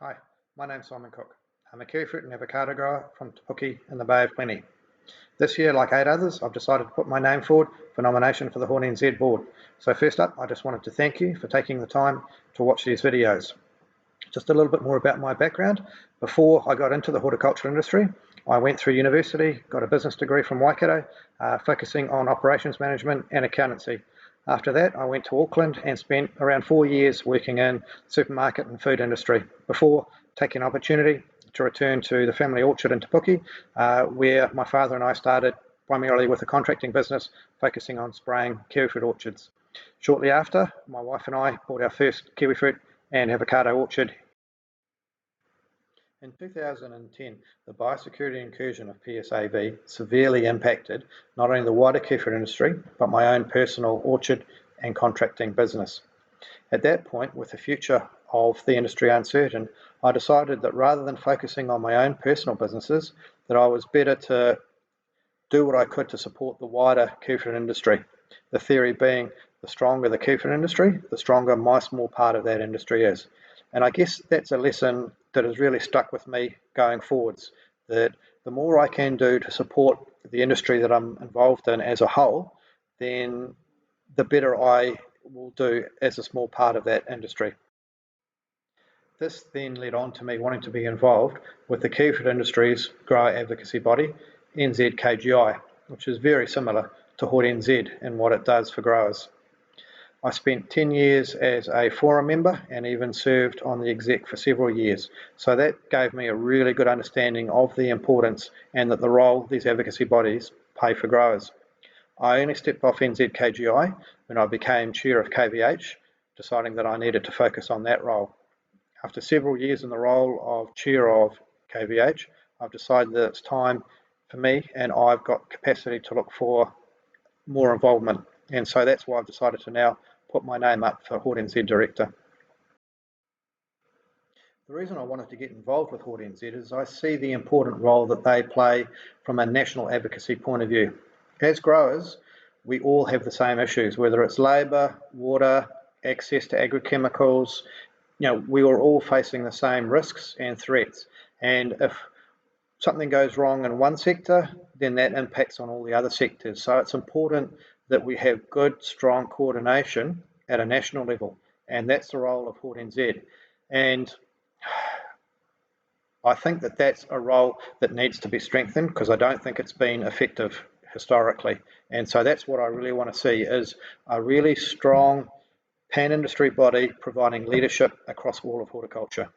Hi, my name's Simon Cook. I'm a kiwifruit and avocado grower from Te Puke in the Bay of Plenty. This year, like 8 others, I've decided to put my name forward for nomination for the HortNZ board. So first up, I just wanted to thank you for taking the time to watch these videos. Just a little bit more about my background. Before I got into the horticulture industry, I went through university, got a business degree from Waikato, focusing on operations management and accountancy. After that, I went to Auckland and spent around 4 years working in the supermarket and food industry before taking an opportunity to return to the family orchard in Te Puke, where my father and I started primarily with a contracting business focusing on spraying kiwifruit orchards. Shortly after, my wife and I bought our first kiwifruit and avocado orchard. In 2010, the biosecurity incursion of PSAV severely impacted not only the wider kiwifruit industry, but my own personal orchard and contracting business. At that point, with the future of the industry uncertain, I decided that rather than focusing on my own personal businesses, that I was better to do what I could to support the wider kiwifruit industry. The theory being, the stronger the kiwifruit industry, the stronger my small part of that industry is. And I guess that's a lesson that has really stuck with me going forwards, that the more I can do to support the industry that I'm involved in as a whole, then the better I will do as a small part of that industry. This then led on to me wanting to be involved with the kiwifruit industry's grower advocacy body, NZKGI, which is very similar to HortNZ in what it does for growers. I spent 10 years as a forum member and even served on the exec for several years. So that gave me a really good understanding of the importance and that the role these advocacy bodies play for growers. I only stepped off NZKGI when I became chair of KVH, deciding that I needed to focus on that role. After several years in the role of chair of KVH, I've decided that it's time for me and I've got capacity to look for more involvement. And so that's why I've decided to now put my name up for HortNZ Director. The reason I wanted to get involved with HortNZ is I see the important role that they play from a national advocacy point of view. As growers, we all have the same issues, whether it's labour, water, access to agrochemicals. We are all facing the same risks and threats. And if something goes wrong in one sector, then that impacts on all the other sectors. So it's important that we have good, strong coordination at a national level, and that's the role of HortNZ. And I think that that's a role that needs to be strengthened because I don't think it's been effective historically. And so that's what I really want to see is a really strong pan-industry body providing leadership across all of horticulture.